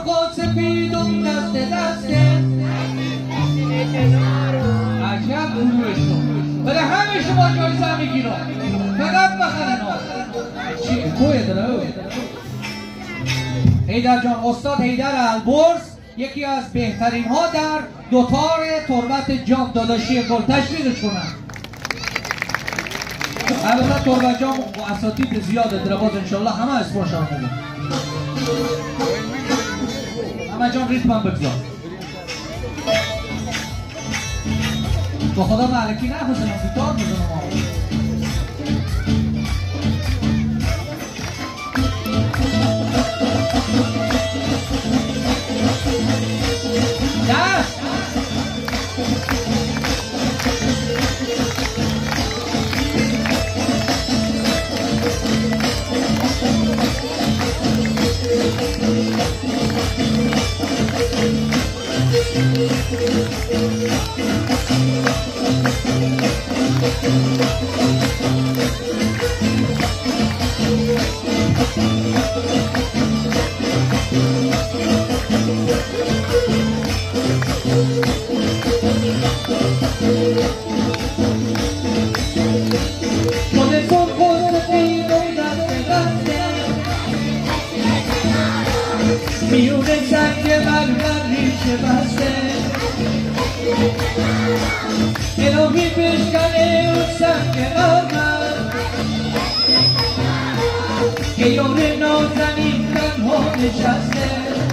سرخ سپیدم دست دسته عجب گروهشون برای همه شما جایزه میگیرم فقط بخرن چی اکوه داره حیدر جان استاد حیدر البرز یکی از بهترین ها در دوتار تربت جام داداشی گل تشویقشونن البته تربت جام و اساتید زیاده در باز انشالله همه اسمش هم میگه همه جان ریتم هم بگذار با خدا معلکی نخوزنم گیتار میزنم دست میونه سنگ مرمر ریشه بسته الهی بشکنه اون سنگ مرمر که یار نازنین تنها نشسته